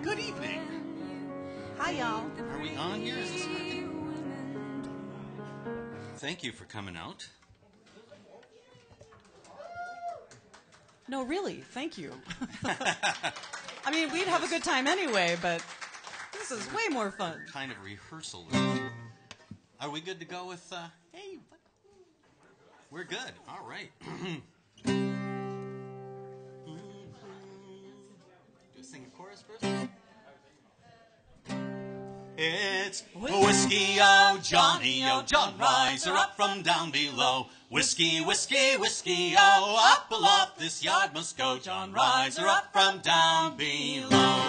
Good evening. Hi, y'all. Are we on here? Is this working? Thank you for coming out. No, really, thank you. I mean, we'd have a good time anyway, but this is way more fun. Kind of rehearsal. Are we good to go with, hey, we're good. All right. Do you sing a chorus first? It's whiskey, oh Johnny, oh John, rise her up from down below. Whiskey, whiskey, whiskey, oh, up aloft this yard must go. John, rise her up from down below.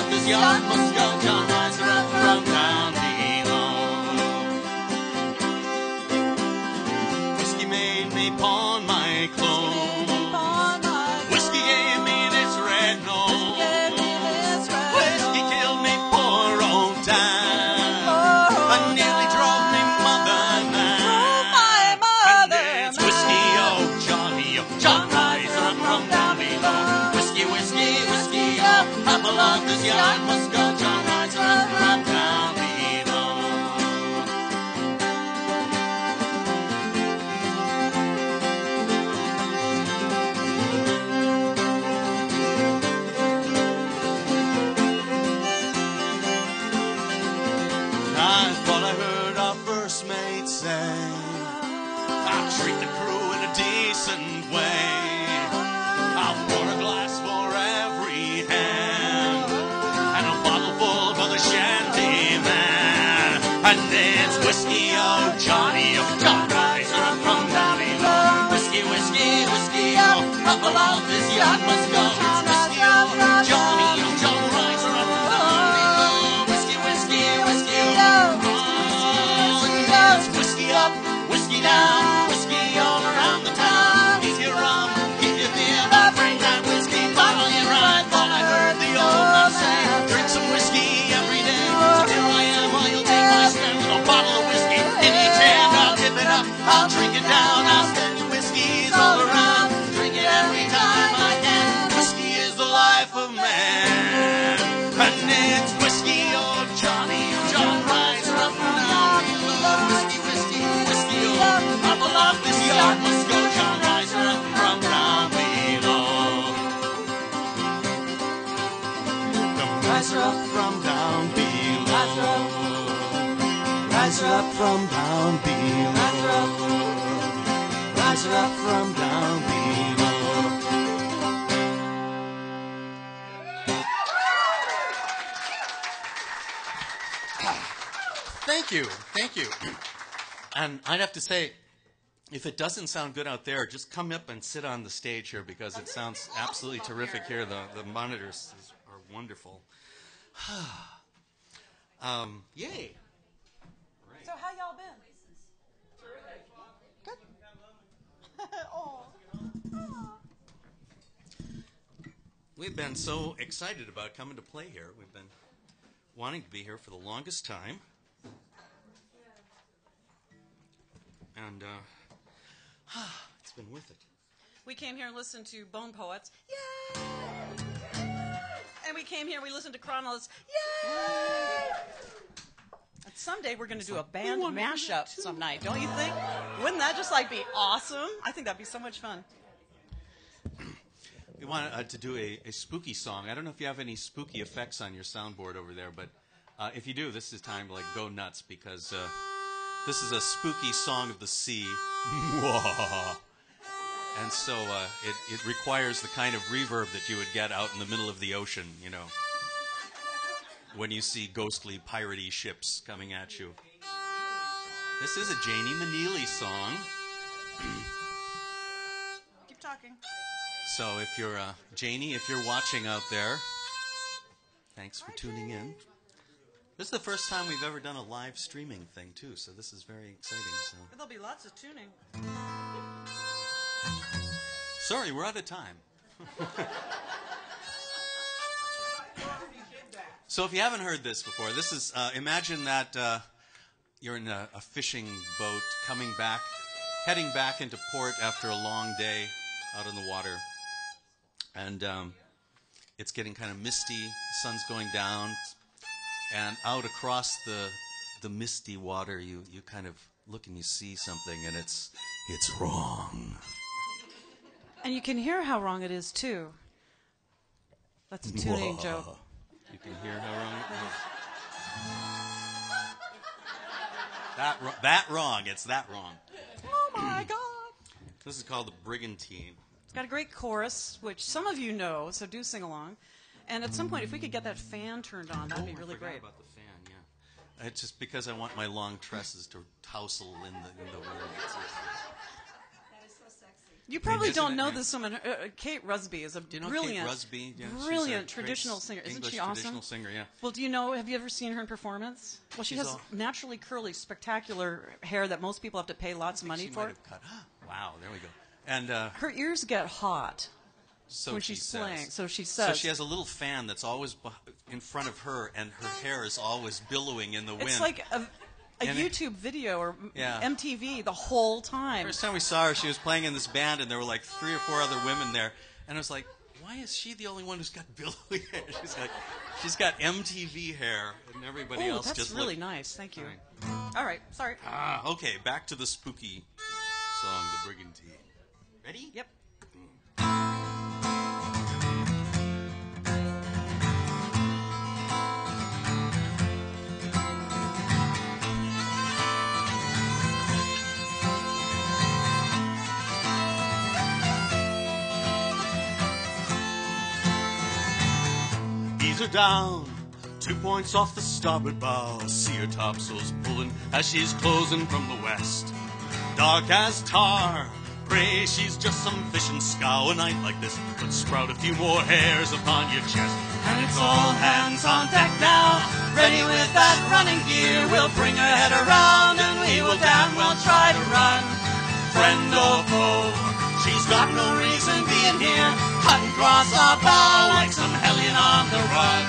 This yard must go, John, rise her up from down below. Whiskey made me pawn my clothes. Whiskey gave me this red nose. Whiskey killed me poor old time. And nearly drove me mother mad. And it's whiskey, oh Johnny, oh John, rise her up from down below. Whiskey, whiskey, whiskey, oh, up along this yard must go, John, rise her up from down below. I thought I heard our first mate say, I'll treat the crew in a decent way. I'll pour a glass for every hand, and a bottle full for the shanty man. And it's whiskey, oh Johnny, oh John, rise her up from down below. Whiskey, whiskey, whiskey, oh, up along this yard must go. It's whiskey, oh Johnny, oh John, rise her up from down below. Whiskey, whiskey, whiskey, oh, it's whiskey up, whiskey down, whiskey all around the town. Keep your rum, keep your beer, but bring that whiskey bottle in right. Thought I heard the old man say, drink some whiskey every day. So here I am, while you'll take my stand with a bottle of whiskey in each hand. I'll dip it up, I'll drink it down, I'll stand your whiskeys all around. Drink it every time I can. Whiskey is the life of man, and it's whiskey, oh Johnny, oh John, rise her up from down below. Whiskey, whiskey, whiskey, oh, up aloft this yard must go. John, rise her up from down below. Rise her up from down below. Rise her up from down below. Rise her up from down below. Thank you, thank you. And I'd have to say, if it doesn't sound good out there, just come up and sit on the stage here because it sounds absolutely terrific here. The monitors are wonderful. Yay. Right. So how y'all been? Good. Oh. We've been so excited about coming to play here. We've been wanting to be here for the longest time. And it's been worth it. We came here and listened to Bone Poets. Yay! And we came here, we listened to Chronos. Yay! And someday we're going to do a band mashup some night, don't you think? Wouldn't that just be awesome? I think that'd be so much fun. We want to do a spooky song. I don't know if you have any spooky effects on your soundboard over there, but if you do, this is time to go nuts because this is a spooky song of the sea. And so it requires the kind of reverb that you would get out in the middle of the ocean, when you see ghostly piratey ships coming at you. This is a Janie Maneely song. Keep talking. So if you're, Janie, if you're watching out there, thanks for tuning in. This is the first time we've ever done a live streaming thing, too, so this is very exciting. So There'll be lots of tuning. Sorry, we're out of time. So if you haven't heard this before, this is, imagine that you're in a fishing boat heading back into port after a long day out on the water. And it's getting kind of misty, the sun's going down, and out across the misty water, you kind of look and you see something, and it's wrong. And you can hear how wrong it is, too. That's a tuning joke. You can hear how wrong it is. That wrong. It's that wrong. Oh, my God. This is called the Brigantine. It's got a great chorus, which some of you know, so do sing along. And at some point, if we could get that fan turned on, that'd be really great. I forgot about the fan, yeah. It's just because I want my long tresses to tousle in the wind. You probably don't know this woman. Kate Rusby is a brilliant, Kate Rusby? Yeah, brilliant traditional singer. Isn't English she awesome? Traditional singer, yeah. Well, do you know? Have you ever seen her in performance? Well, she has naturally curly, spectacular hair that most people have to pay lots of money for. Might have cut. Wow, there we go. And her ears get hot when she she's playing. says. So she says. So she has a little fan that's always in front of her, and her hair is always billowing in the wind. It's like a YouTube video or MTV the whole time. First time we saw her, she was playing in this band, and there were like 3 or 4 other women there. And I was like, why is she the only one who's got billowy hair? She's got MTV hair, and everybody else just that's really nice. Thank you. All right. Sorry. Okay, back to the spooky song, The Brigantine. Ready? Yep. Ease her down, 2 points off the starboard bow. See her topsails pulling as she's closing from the west. Dark as tar, pray she's just some fishing scow. A night like this would sprout a few more hairs upon your chest. And it's all hands on deck now, ready with that running gear. We'll bring her head around and we will damn well try to run. Friend or foe, she's got no reason being here. Cut and cross our bow like some hellion on the run.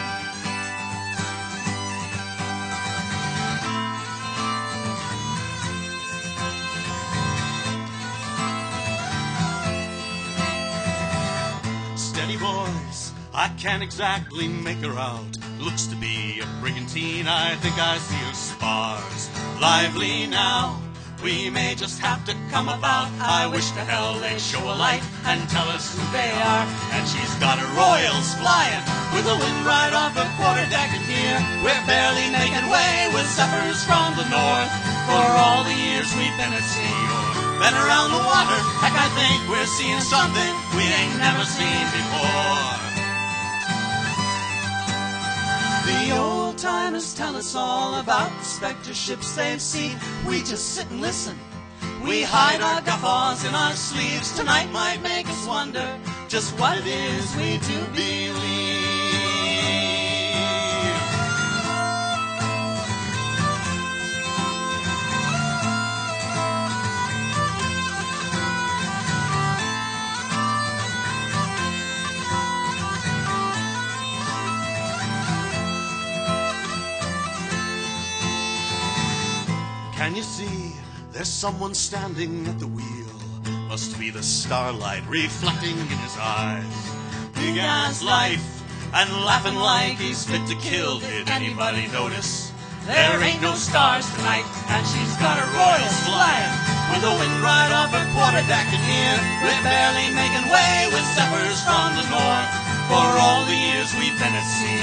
Steady, boys, I can't exactly make her out. Looks to be a brigantine, I think I see her spars. Lively now, we may just have to come about. I wish to hell they'd show a light and tell us who they are. And she's got her royals flying with the wind right off the quarterdeck. And here we're barely making way with zephyrs from the north. For all the years we've been at sea or been around the water, heck, I think we're seeing something we ain't never seen before. The old timers tell us all about the specter ships they've seen. We just sit and listen. We hide our guffaws in our sleeves. Tonight might make us wonder just what it is we do believe. Can you see there's someone standing at the wheel? Must be the starlight reflecting in his eyes. Big as life, and laughing like he's fit to kill. Did anybody notice? There ain't no stars tonight, and she's got her royals flying, with the wind right off her quarterdeck, and here we're barely making way with zephyrs from the north. For all the years we've been at sea,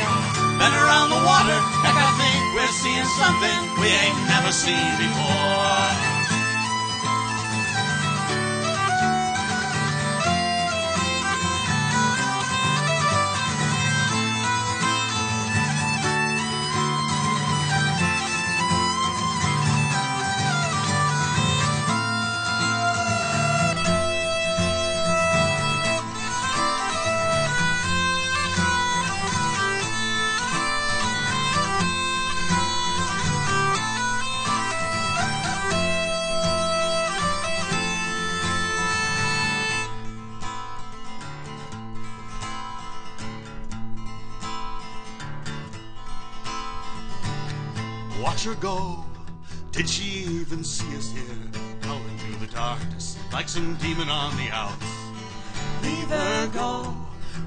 been around the water, heck, I think we're seeing something we ain't never seen before. Watch her go. Did she even see us here, howling through the darkness like some demon on the outs? Leave her go.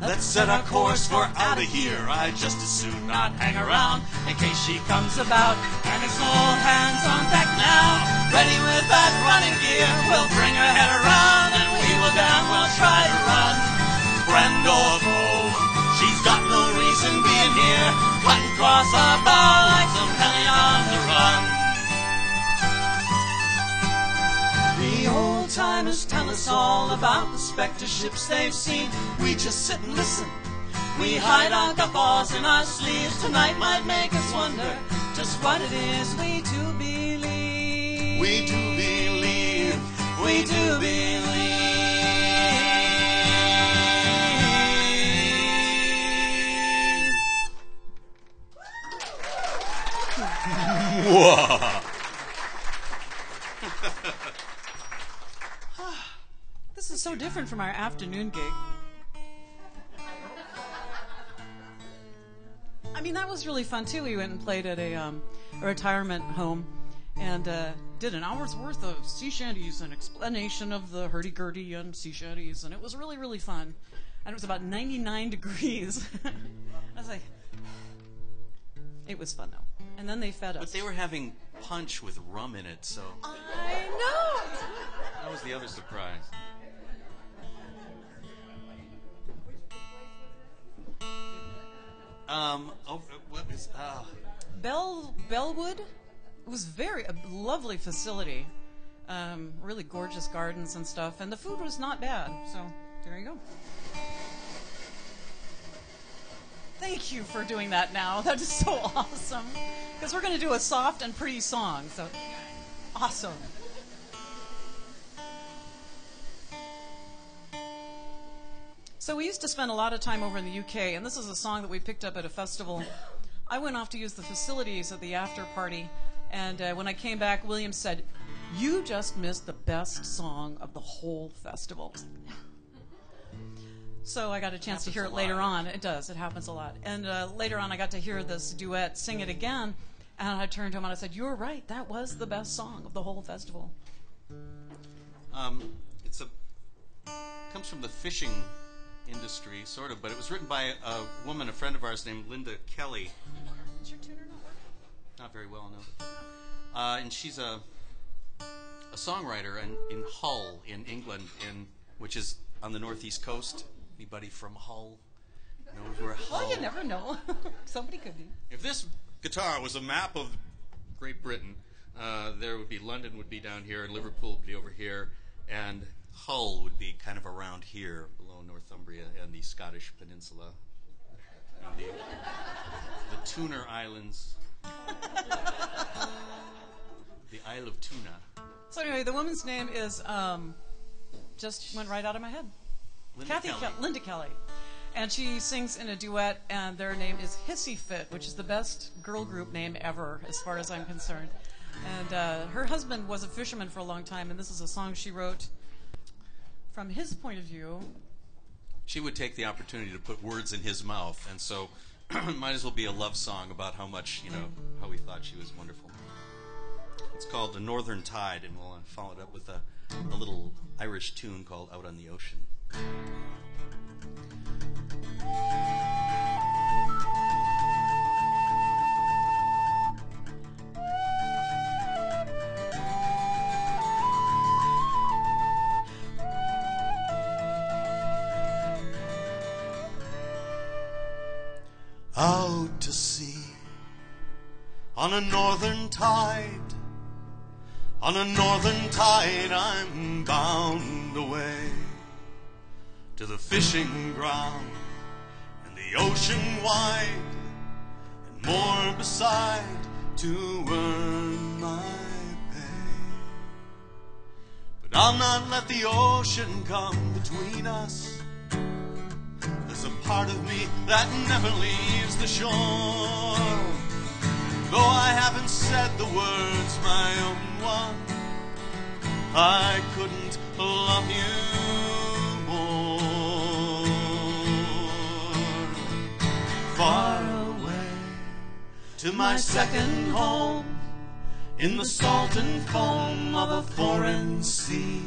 Let's set our course for out of here. I'd just as soon not hang around in case she comes about. And it's all hands on deck now, ready with that running gear. We'll bring her head around and we will damn well try to run. Friend or foe, she's got no reason being here, cutting across our bow like some helly on the run. The old timers tell us all about the specter ships they've seen. We just sit and listen. We hide our guffaws in our sleeves. Tonight might make us wonder just what it is we do believe. We do believe. We do believe. This is so different from our afternoon gig. I mean, that was really fun too. We went and played at a retirement home and did an hour's worth of sea shanties, an explanation of the hurdy-gurdy and sea shanties, and it was really, really fun. And it was about 99 degrees. I was like, it was fun though. And then they fed us. But they were having punch with rum in it, so I know. that was the other surprise. What was Bellwood? It was a lovely facility. Really gorgeous gardens and stuff, and the food was not bad. So there you go. Thank you for doing that now. That is so awesome. Because we're going to do a soft and pretty song. So awesome. So we used to spend a lot of time over in the UK, and this is a song that we picked up at a festival. I went off to use the facilities at the after party, and when I came back, William said, "You just missed the best song of the whole festival." So I got a chance to hear it later on. It does. It happens a lot. And later on, I got to hear this duet sing it again, and I turned to him and I said, "You're right. That was the best song of the whole festival." Comes from the fishing industry, sort of, but it was written by a woman, a friend of ours named Linda Kelly. Is your tuner not working? Not very well, no. And she's a songwriter in Hull, in England, which is on the northeast coast. Anybody from Hull knows where Hull? Well, you never know. Somebody could be. If this guitar was a map of Great Britain, there would be London would be down here, and Liverpool would be over here, and Hull would be kind of around here, below Northumbria and the Scottish Peninsula, and the Tuner Islands, the Isle of Tuna. So anyway, the woman's name is just went right out of my head. Linda Kelly. And she sings in a duet, and their name is Hissy Fit, which is the best girl group name ever, as far as I'm concerned. And her husband was a fisherman for a long time, and this is a song she wrote from his point of view. She would take the opportunity to put words in his mouth, and so it might as well be a love song about how much, how we thought she was wonderful. It's called The Northern Tide, and we'll follow it up with a little Irish tune called Out on the Ocean. out to sea on a northern tide. On a northern tide I'm bound away to the fishing ground and the ocean wide, and more beside to earn my pay. But I'll not let the ocean come between us. There's a part of me that never leaves the shore. Though I haven't said the words, my own one, I couldn't love you more. Far away to my second home, in the salt and foam of a foreign sea,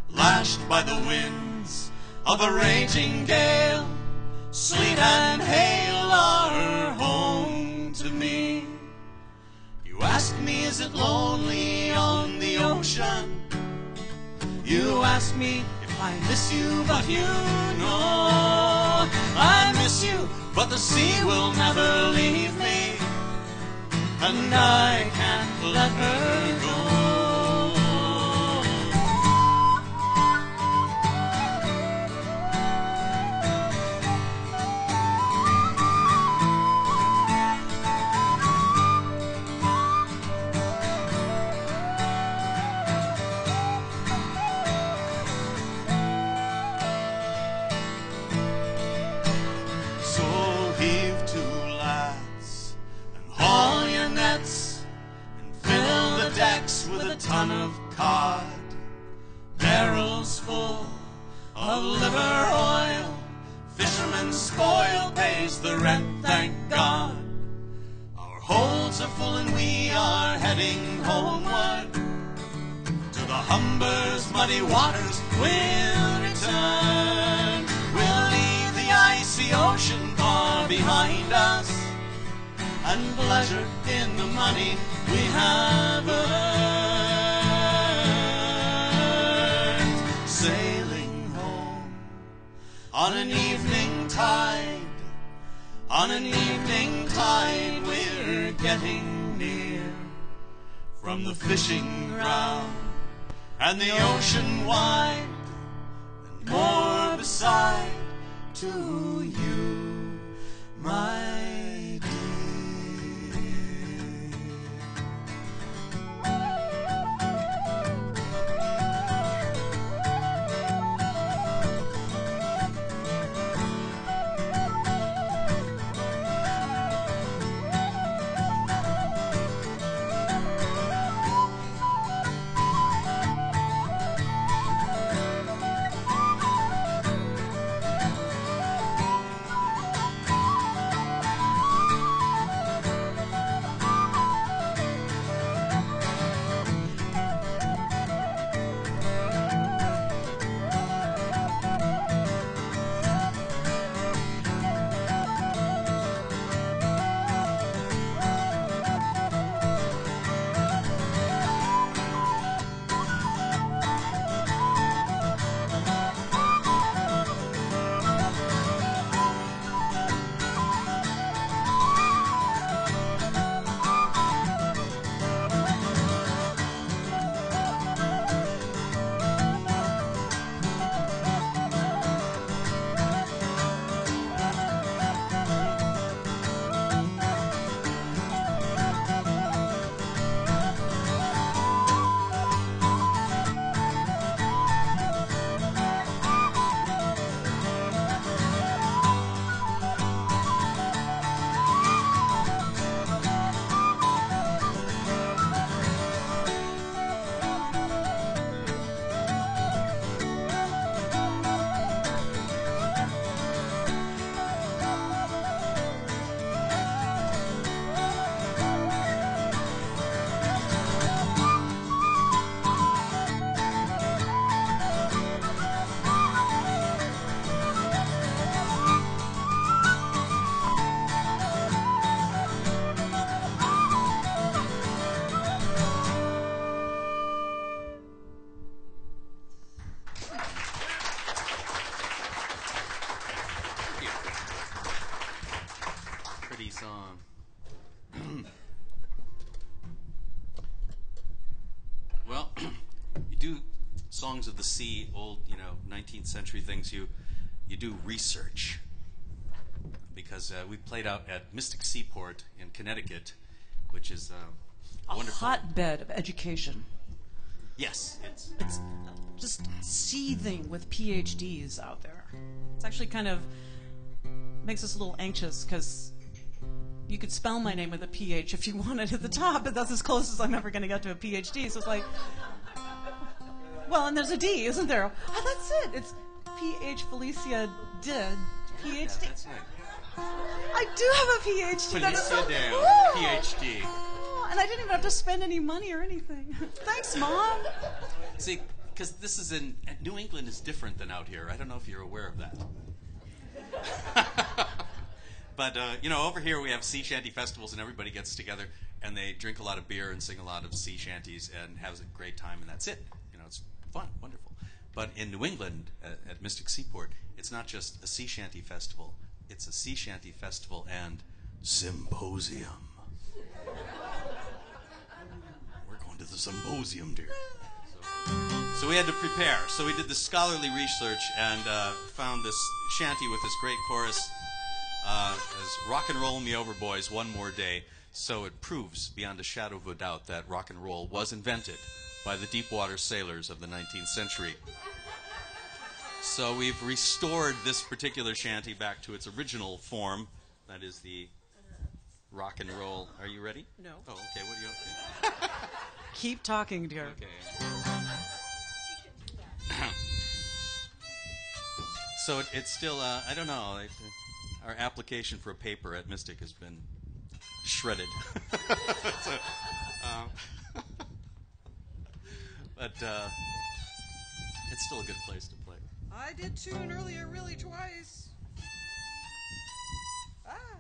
lashed by the winds of a raging gale, sleet and hail are home to me. You ask me, is it lonely on the ocean? You ask me if I miss you, but you know I miss you, but the sea will never leave me, and I can't let her go. With a ton of cod, barrels full of liver oil, fisherman's spoil pays the rent, thank God. Our holds are full and we are heading homeward to the Humber's muddy waters. We'll return, we'll leave the icy ocean far behind us, and pleasure in the money we have earned. Sailing home on an evening tide, on an evening tide, we're getting near from the fishing ground and the ocean wide, and more beside to you, my shanty song. Well, you do songs of the sea, old, 19th century things. You do research, because we played out at Mystic Seaport in Connecticut, which is a wonderful hotbed of education. Yes, it's just seething with PhDs out there. It's actually kind of makes us a little anxious, because you could spell my name with a PH if you wanted at the top, but that's as close as I'm ever going to get to a PhD. So it's like, well, and there's a D, isn't there? Oh, that's it. It's PH Felicia did PhD. Yeah, that's right. I do have a PhD. Felicia did PhD. Oh, and I didn't even have to spend any money or anything. Thanks, Mom. See, because this is New England is different than out here. I don't know if you're aware of that. But, over here we have sea shanty festivals, and everybody gets together, and they drink a lot of beer and sing a lot of sea shanties and have a great time, and that's it. It's fun, wonderful. But in New England, at Mystic Seaport, it's not just a sea shanty festival. It's a sea shanty festival and symposium. We're going to the symposium, dear. So we had to prepare. So we did this scholarly research and found this shanty with this great chorus. As rock and roll me over, boys, one more day. So it proves beyond a shadow of a doubt that rock and roll was invented by the deep water sailors of the 19th century. So we've restored this particular shanty back to its original form. That is the rock and roll. Are you ready? No. Oh, okay. What are you up to? Keep talking, dear. Okay. So it's still, I don't know, our application for a paper at Mystic has been shredded. So, but it's still a good place to play. I did tune earlier, really, twice. Ah.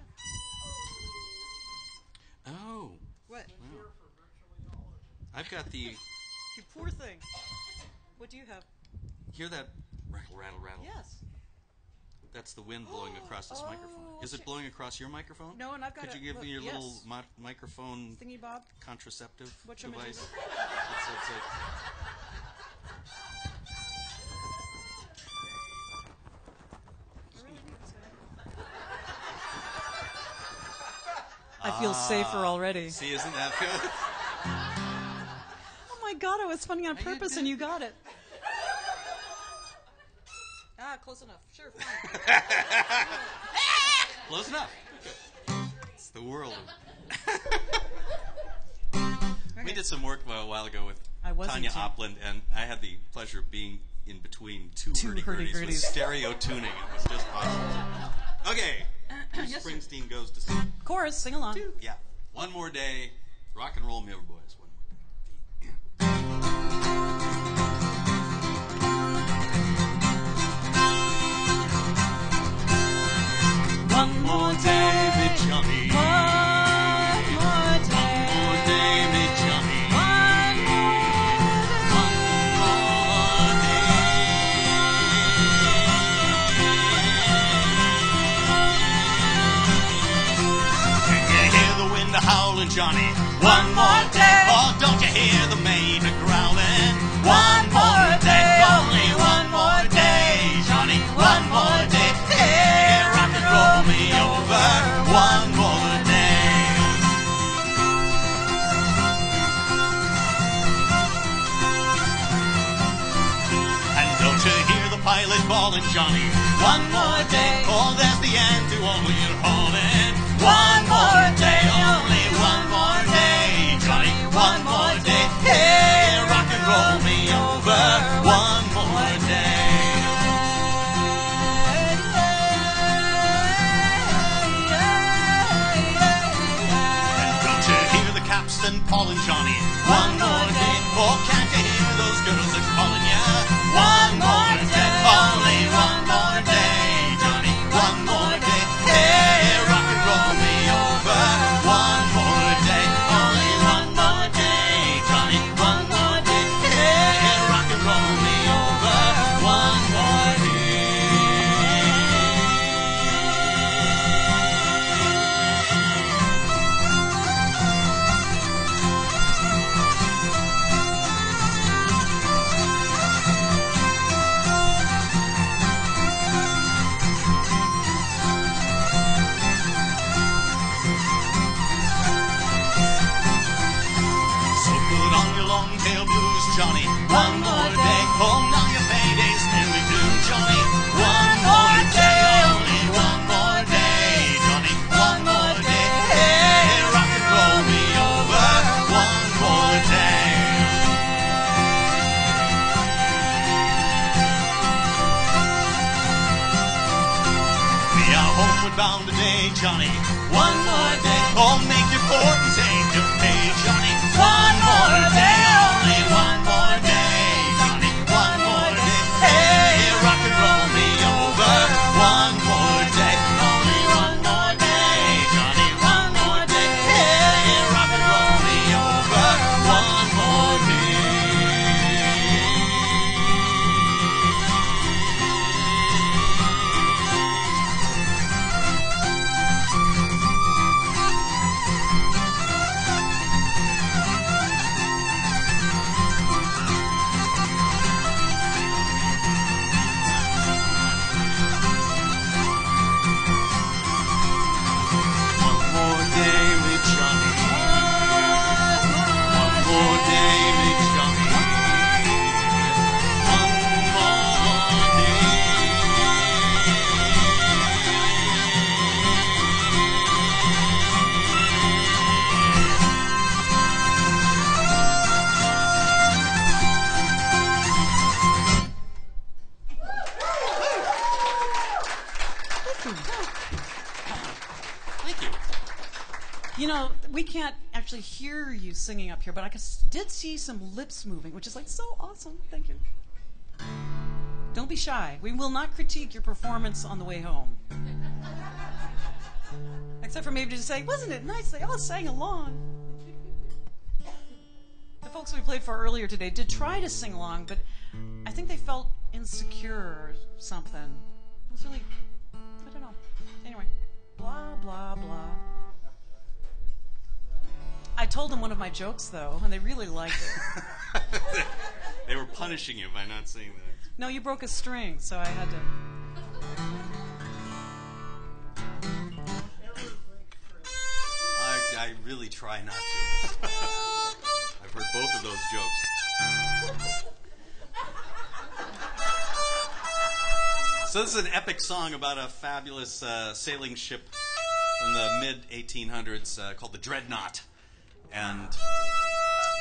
Oh. What? Wow. I've got the... You poor thing. What do you have? Hear that rattle, rattle, rattle? Yes. That's the wind blowing across this microphone. Is it blowing across your microphone? No, and I've got Could you give me your little yes. microphone Thingy bob? contraceptive What device? I feel safer already. See, isn't that good? Oh my God, I was funny on purpose and you got it. Ah, close enough. Sure, fine. Close enough. It's the world. We did some work a while ago with Tanya Opland, and I had the pleasure of being in between two hurdy-gurdies with stereo tuning. It was just awesome. Okay. Yes, Springsteen goes to sea. Chorus, sing along. Yeah. One more day. Rock and roll me over, boys. One more day. One more day with Johnny. One more day. One more day with Johnny. One more Can you hear the wind howling, Johnny? One more day. Oh, don't you hear the maid growling? One more day, only one more day, Johnny. One more day. Hey, rock and roll me over. One more day. And don't you hear the pilot calling, Johnny? One more day. Oh, there's the end to all your hauling. One more day, only one more day, Johnny. One more day. Hey, rock and roll me over. One more day. And don't you hear the capstan calling, Johnny? One more day. Oh, can't you hear those girls that's calling ya? One more day, only one more day, Johnny. One more day. Hey, rock and roll me over. One more day, only one more day, Johnny. One more day. Hey, rock and roll me over. One more day. Johnny. One more day. Oh, make your fortune to pay, Johnny. One more day, only one more day, Johnny. One more day. Hey, rock and roll me over. One more day, only one more day, Johnny. One more day. Hey, rock and roll me over. One more day. You know, we can't actually hear you singing up here, but I did see some lips moving, which is like so awesome. Thank you. Don't be shy. We will not critique your performance on the way home. Except for maybe to say, wasn't it nice? They all sang along. The folks we played for earlier today did try to sing along, but I think they felt insecure or something. It was really, I don't know. Anyway, blah, blah, blah. I told them one of my jokes, though, and they really liked it. They were punishing you by not saying that. No, you broke a string, so I had to. I really try not to. I've heard both of those jokes. So this is an epic song about a fabulous sailing ship from the mid-1800s called the Dreadnought. And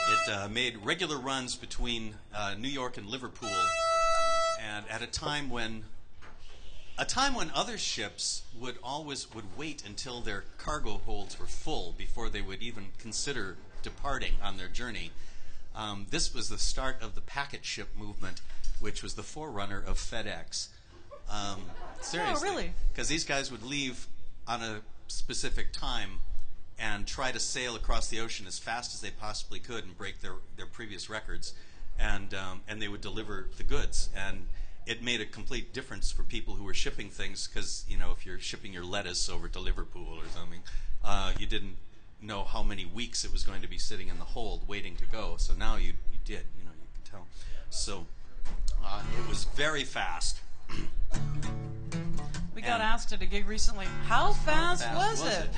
it made regular runs between New York and Liverpool, and at a time when other ships would wait until their cargo holds were full before they would even consider departing on their journey. This was the start of the packet ship movement, which was the forerunner of FedEx. Seriously, oh, really? Because these guys would leave on a specific time and try to sail across the ocean as fast as they possibly could and break their previous records, and they would deliver the goods. And it made a complete difference for people who were shipping things, because if you're shipping your lettuce over to Liverpool or something, you didn't know how many weeks it was going to be sitting in the hold waiting to go. So now you did, you could tell. So it was very fast. We got asked at a gig recently, how fast was it?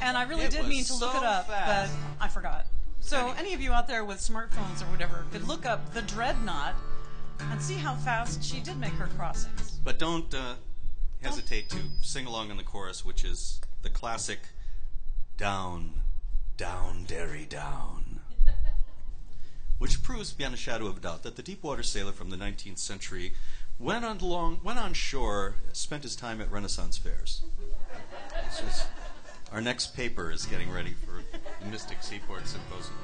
And I really did mean to look it up, but I forgot. So any of you out there with smartphones or whatever could look up the Dreadnought and see how fast she did make her crossings. But don't hesitate to sing along in the chorus, which is the classic Down, Down, Derry, Down. Which proves beyond a shadow of a doubt that the deepwater sailor from the 19th century went on shore, spent his time at Renaissance fairs. Our next paper is getting ready for the Mystic Seaport Symposium.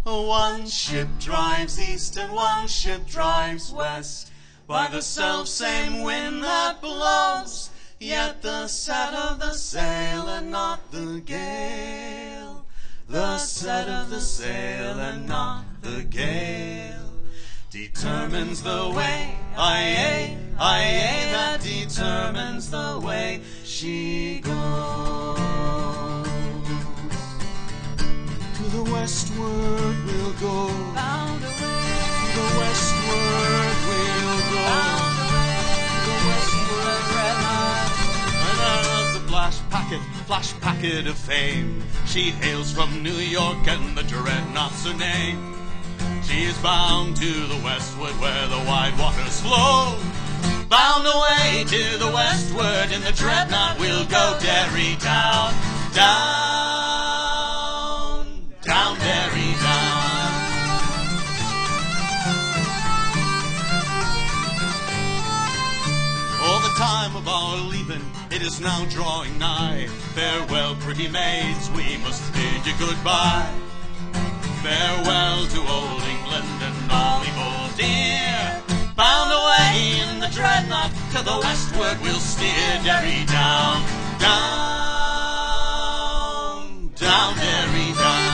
One ship drives east and one ship drives west, by the self-same wind that blows, yet the set of the sail and not the gale. The set of the sail and not the gale determines the way, aye, that determines the way she goes. To the westward we'll go, Bound away, to the westward we'll go, bound away, to the westward. And there's the flash packet of fame. She hails from New York and the Dreadnought's her name. She is bound to the westward where the wide waters flow. Bound away to the westward in the Dreadnought we'll go. Derry down, down, down, Derry down. All the time of for leaving, it is now drawing nigh. Farewell, pretty maids, we must bid you goodbye. Farewell to old England and all evil dear. Bound away in the dreadnought, to the westward we'll steer. Derry down, down, down, Derry down.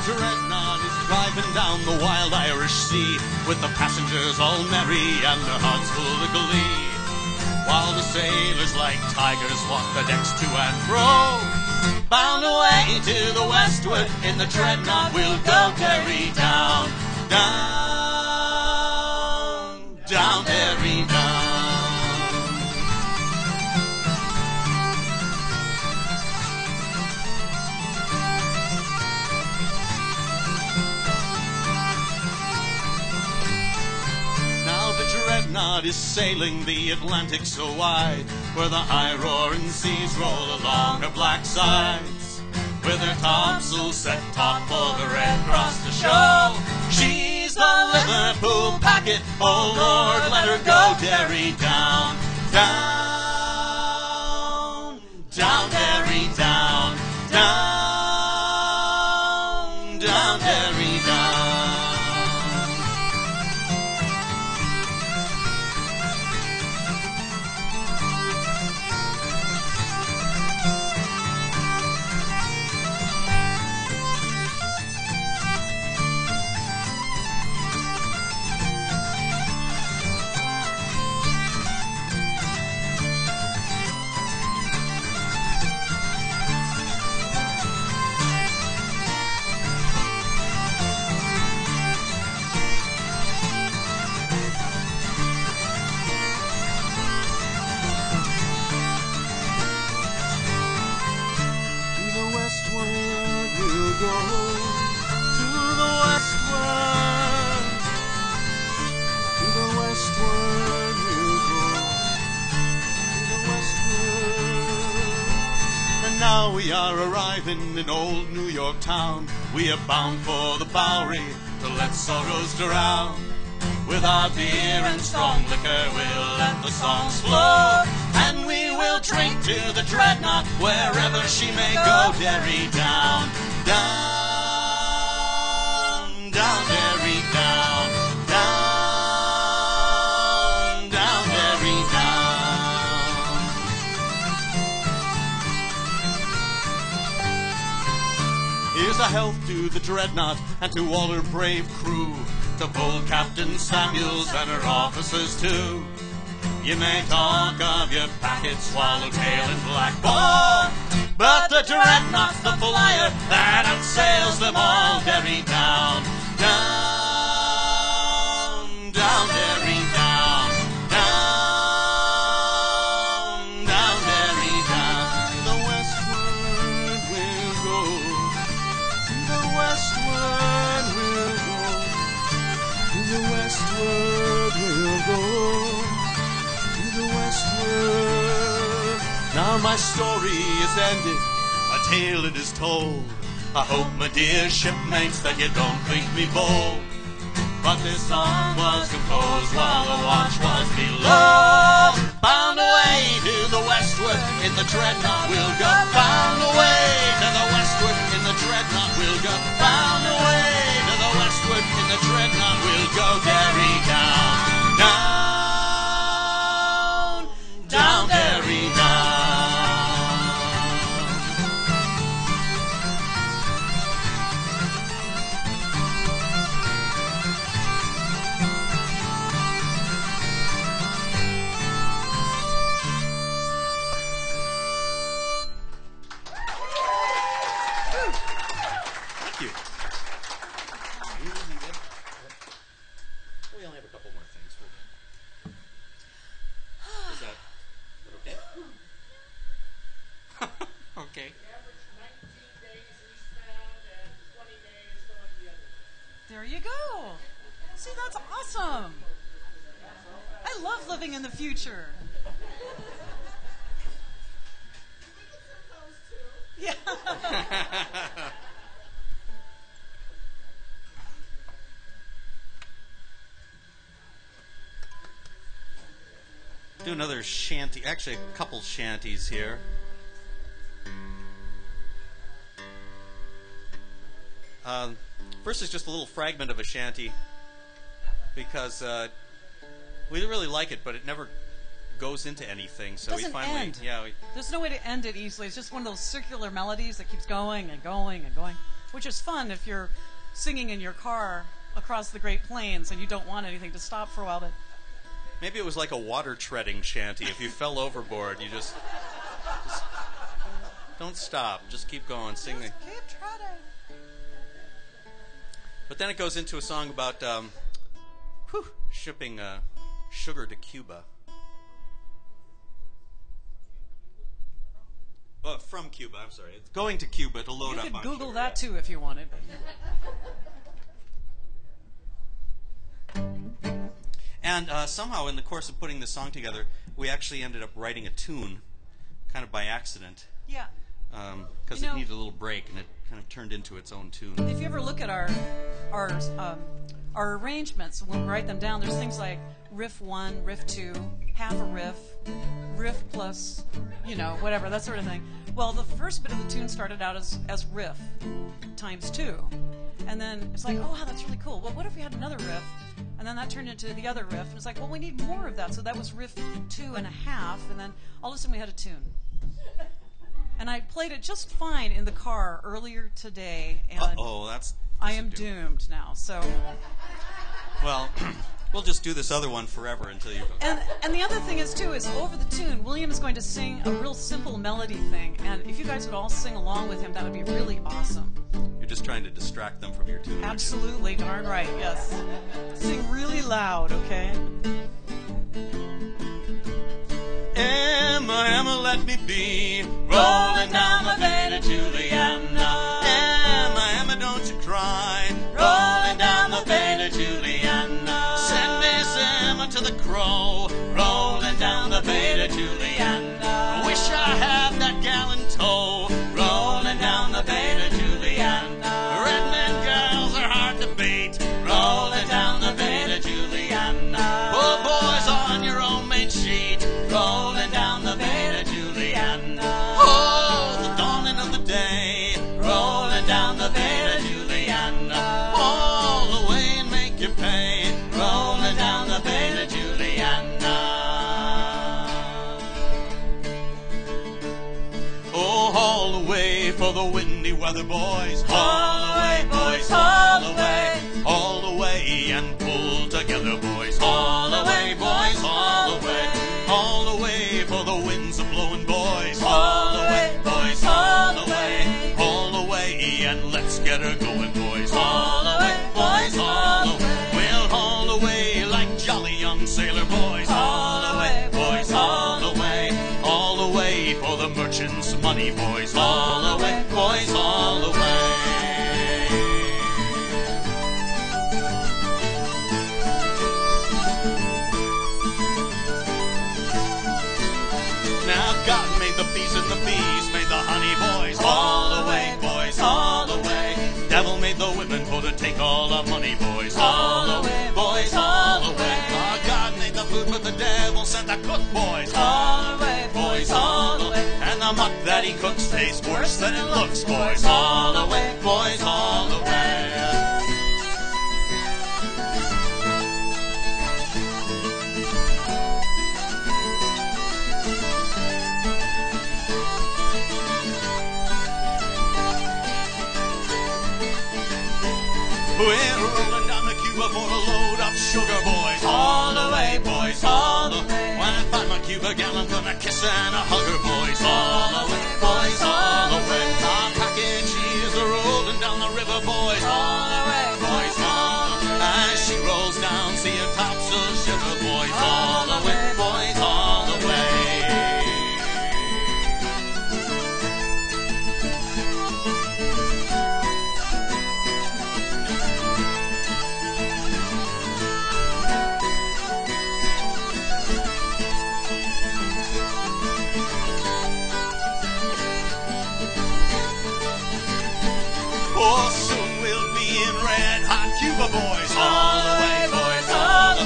Dreadnought is driving down the wild Irish Sea, with the passengers all merry and their hearts full of glee, while the sailors like tigers walk the decks to and fro. Bound away to the westward, in the dreadnought we'll go. Derry down, down, down, Derry down. Dreadnought is sailing the Atlantic so wide, where the high roaring seas roll along her black sides, with her topsails set taut for the Red Cross to show. She's the Liverpool packet, oh Lord, let her go. Derry down, down, down, Derry down, down, down, Derry down. Now we are arriving in old New York town. We are bound for the Bowery to let sorrows drown. With our beer and strong liquor we'll let the songs flow, and we will drink to the dreadnought wherever she may go. Derry down, down, down, Derry down, down, down, Derry down. Here's a health to the dreadnought and to all her brave crew, to bold Captain Samuels and her officers too. You may talk of your packet, swallowtail and black ball, but the dreadnought's the flyer that outsails them all. Derry down, down, down, Derry down, down, down, Derry down. The westward we'll go, the westward we'll go, the westward we'll go, the westward. Now my story is ended, my tale it is told. I hope, my dear shipmates, that you don't think me bold, but this song was composed while the watch was below. Bound away to the westward, in the dreadnought we'll go. Bound away to the westward, in the dreadnought we'll go. Bound away to the westward, in the dreadnought we'll go. Derry down, down, down, Derry down. that's awesome. I love living in the future. Yeah. Do another shanty, actually a couple shanties here. First is just a little fragment of a shanty because we really like it, but it never goes into anything. So Doesn't we finally, end. yeah. There's no way to end it easily. It's just one of those circular melodies that keeps going and going and going, which is fun if you're singing in your car across the Great Plains and you don't want anything to stop for a while. But maybe it was like a water treading shanty. If you fell overboard, you just don't stop. Just keep going, sing. Just keep treading. But then it goes into a song about shipping sugar to Cuba. From Cuba, I'm sorry. It's going to Cuba to load You up could on Google sugar, that yeah. too if you wanted. And somehow in the course of putting this song together, we actually ended up writing a tune, kind of by accident. Yeah. Because it needed a little break, and it kind of turned into its own tune. If you ever look at our arrangements, when we write them down, there's things like riff 1, riff 2, half a riff plus, whatever, that sort of thing. Well, the first bit of the tune started out as riff times 2. And then it's like, oh, wow, that's really cool. Well, what if we had another riff? And then that turned into the other riff. And it's like, well, we need more of that. So that was riff 2.5. And then all of a sudden we had a tune. And I played it just fine in the car earlier today. And I am doomed now. So, well, we'll just do this other one forever until you. And the other thing is too is over the tune, William is going to sing a real simple melody thing. And if you guys would all sing along with him, that would be really awesome. You're just trying to distract them from your tune. Absolutely, darn right. Yes. Sing really loud, okay? Emma, Emma, let me be rolling down the bay to Juliana. Emma, Emma, don't you cry, rolling down the bay to Juliana. Send Miss Emma to the Crow, rolling down the bay to Juliana. Wish I had that gal in tow, rolling down the bay to Juliana. Redman girls are hard to beat, rolling down the bay to Juliana. Poor boys on your own main sheet, rolling down the bay to Juliana. Oh, the dawning of the day, rolling down the bay to Juliana. All the way and make you pay, rolling down the bay to Juliana. Oh, haul away for the windy weather, boys. Haul away, boys, haul away. Haul away and pull together, boys. Haul away, boys, haul away. Haul away for the winds are blowing, boys. Haul away, boys, haul away. Haul away and let's get her going, boys. Haul away, boys, haul away. We'll haul away like jolly young sailor boys. Haul away, boys, haul away. Haul away for the merchant's money, boys. Haul away, boys, haul away. Now God made the bees and the bees made the honey, boys. Haul away, boys, haul away. Devil made the women for to take all our money, boys. Haul away, boys, haul away. God made the food, but the devil sent the cook, boys. Haul away, boys, haul away. And the muck that he cooks tastes worse than it looks, boys. Haul away, boys, haul away. We're rolling down the Cuba for a load of sugar, boys. Haul away, boys, haul away. When I find my Cuba gal, I'm gonna kiss and a hug her, boys. Haul away, boys, haul away. Our package, she's rolling down the river, boys. Haul away, boys, haul away. As she rolls down, see her topsail shiver, boys. Haul away, boys, haul away. Oh, soon we'll be in red hot Cuba, boys. All the way, boys, all the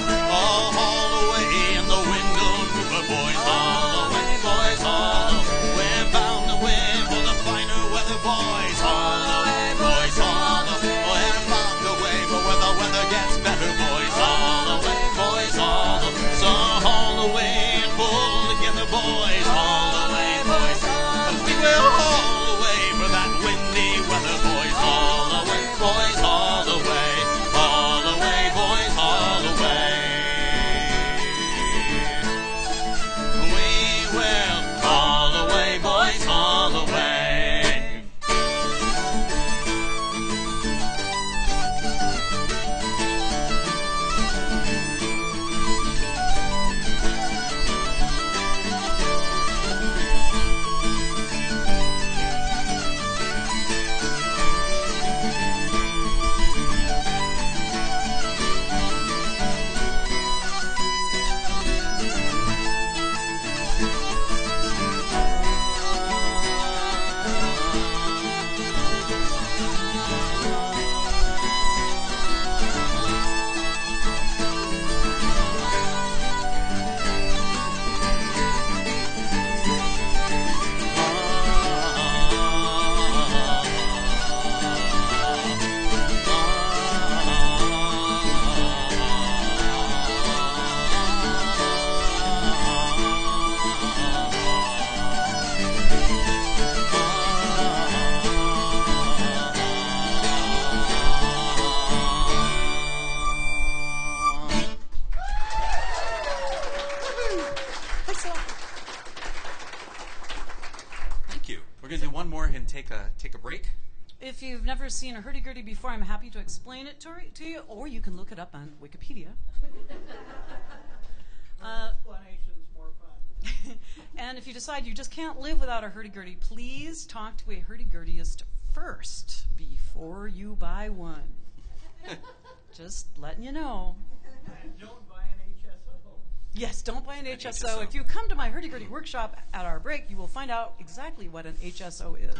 way in the windowed Cuba, boys. All the way, boys, all the way. We're bound away for the finer weather, boys. All the way, boys, all the way. We're bound away for where the weather gets better, boys. All the way, boys, all the way. So haul away and pull together, boys. All the way, boys. We will haul away for that windy weather, boys. All the way, boys, all the way. All the way, boys, all the way. We will all the way, boys, all the way. Thank you. We're going to do one more and take a break. If you've never seen a hurdy-gurdy before, I'm happy to explain it to you, or you can look it up on Wikipedia. Explanation's more fun. And if you decide you just can't live without a hurdy-gurdy, please talk to a hurdy-gurdyist first before you buy one. Just letting you know. And don't buy an HSO. Yes, don't buy an HSO. HSO. If you come to my hurdy-gurdy workshop at our break, you will find out exactly what an HSO is.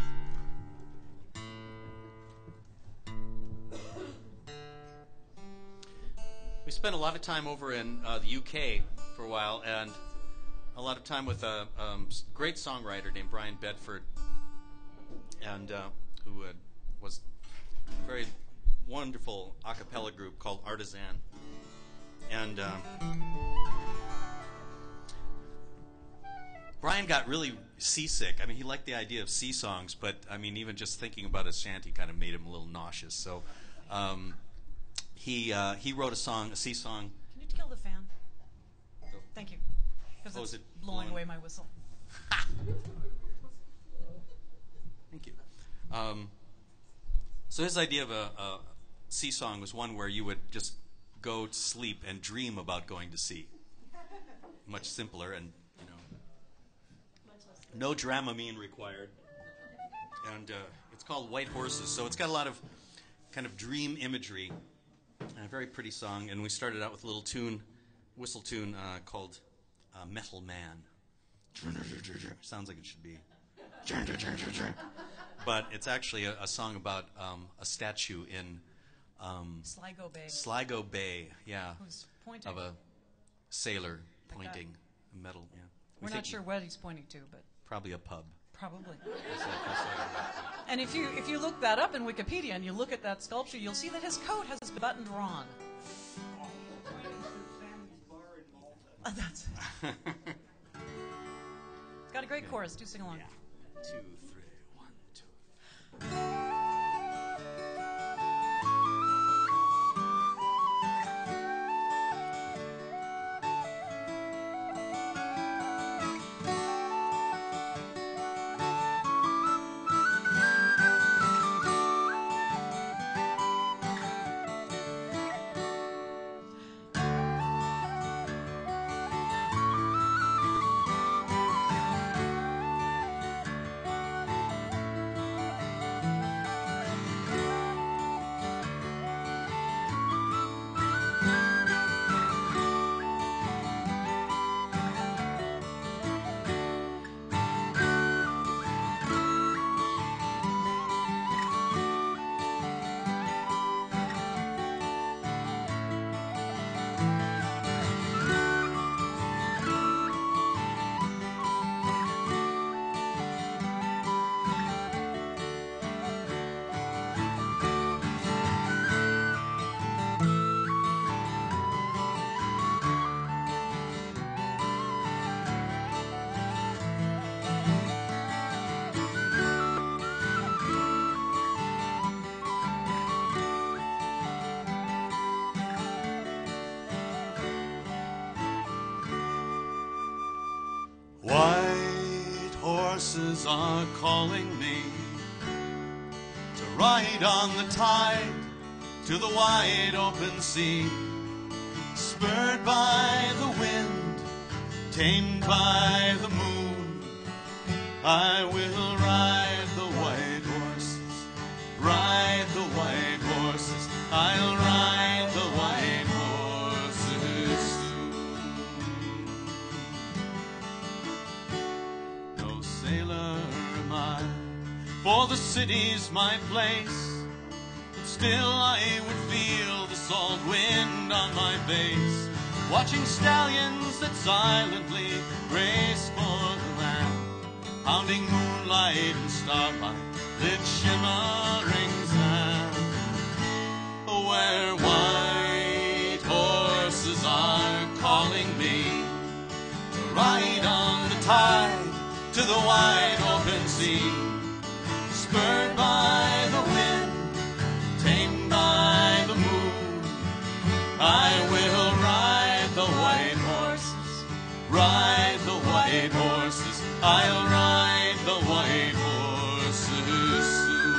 We spent a lot of time over in the UK for a while, and a lot of time with a great songwriter named Brian Bedford, and who was a very wonderful a cappella group called Artisan. And Brian got really seasick. I mean, he liked the idea of sea songs, but I mean, even just thinking about a shanty kind of made him a little nauseous. So he wrote a sea song. Can you kill the fan? Thank you. Because Oh, it's is it blowing blowing? away my whistle. Thank you. So his idea of a sea song was one where you would just go to sleep and dream about going to sea. Much simpler and, you know, no Dramamine required. And it's called White Horses. So it's got a lot of kind of dream imagery and a very pretty song. And we started out with a little whistle tune called Metal Man. Sounds like it should be. But it's actually a song about a statue in Sligo Bay. Yeah. Who's pointing? Of a sailor The guy. pointing a metal. Yeah. We're not sure what he's pointing to, but Probably a pub. probably. That's like- And if you look that up in Wikipedia and you look at that sculpture, you'll see that his coat has been buttoned wrong. That's It's got a great chorus. Do sing along. 2, 3, 1, 2. horses are calling me to ride on the tide to the wide open sea, spurred by the wind, tamed by the moon. I will ride the white horses, ride the white horses. I'll ride the white horses soon. No sailor am I, for the city's my place, but still I would feel the salt wind on my face, watching stallions that silently race for the land, pounding moonlight and starlight, lit shimmering sand, where white horses are calling me to ride on the tide to the wide open sea, spurred by the wind, tamed by the moon. I will ride the white horses, ride the white horses. I'll ride the white horses soon.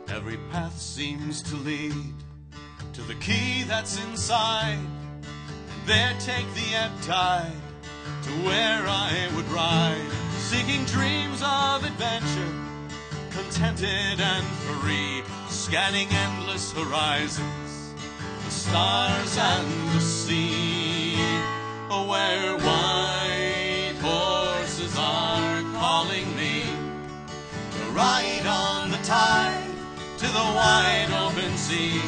Every path seems to lead to the key that's inside, and there take the ebb tide to where I would ride, seeking dreams of adventure, contented and free, scanning endless horizons, the stars and the sea, where white horses are calling me to ride on the tide to the wide open sea,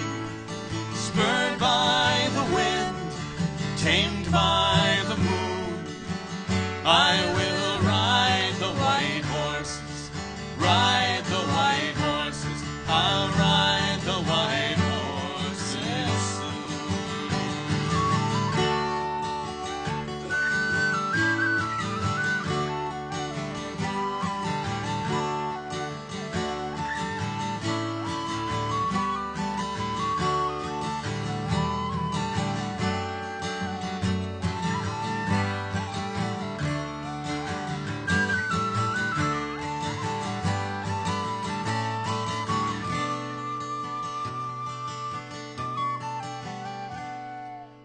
spurred by the wind, tamed by the moon. I will ride the white horses, ride the white horses. I'll ride the white horses soon.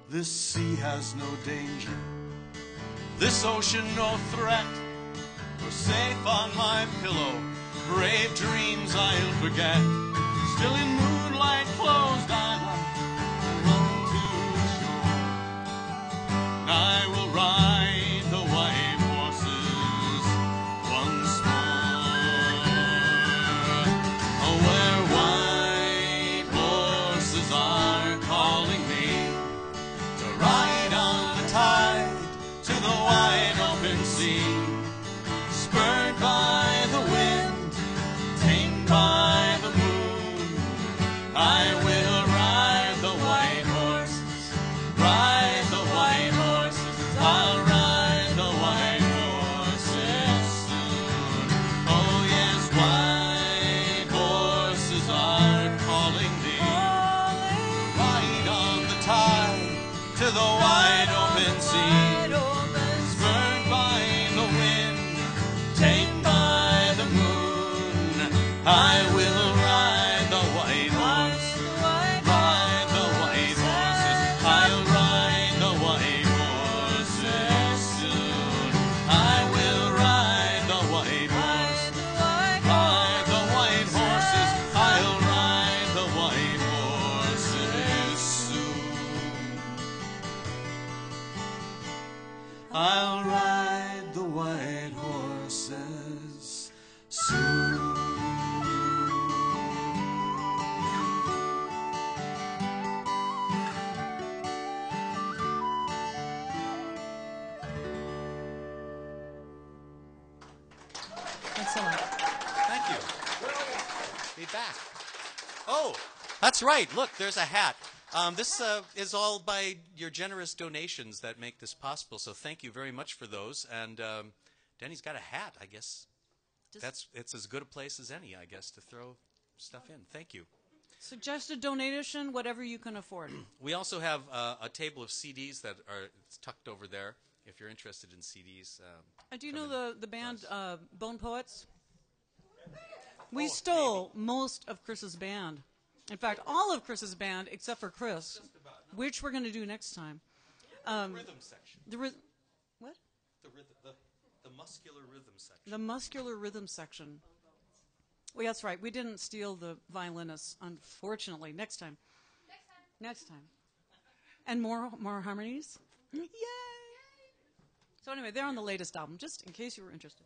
This sea has no danger, this ocean no threat. We're safe on my pillow, brave dreams I'll forget. Still in moonlight closed I lie and run to the shore. I will ride the white horses once more. Where white horses are calling me to ride on the tide to the wide open sea, spurred by the wind, tamed by the moon. I will ride the white horses, ride the white horses. I'll ride the white horses soon. Oh yes, white horses are calling me, ride on the tide to the wide open sea, spurred by the wind, tamed by the moon. I will ride the white horse, ride the white horses. I'll ride the white horses soon. I will ride the white horse, ride the white horses. I'll ride the white horses soon. I'll ride the white horses soon. Excellent. Thank you. Be back. Oh, that's right. Look, there's a hat. This is all by your generous donations that make this possible. So thank you very much for those. And Denny's got a hat. I guess it's as good a place as any, I guess, to throw stuff in. Thank you. Suggested donation, whatever you can afford. We also have a table of CDs that are tucked over there. If you're interested in CDs, Do you know the band Bone Poets? We stole most of Chris's band. In fact, all of Chris's band except for Chris, which we're going to do next time. Rhythm section. What? The muscular rhythm section. The muscular rhythm section. Well, that's right. We didn't steal the violinists, unfortunately. Next time. Next time. And more harmonies. Yay! So anyway, they're on the latest album, just in case you were interested.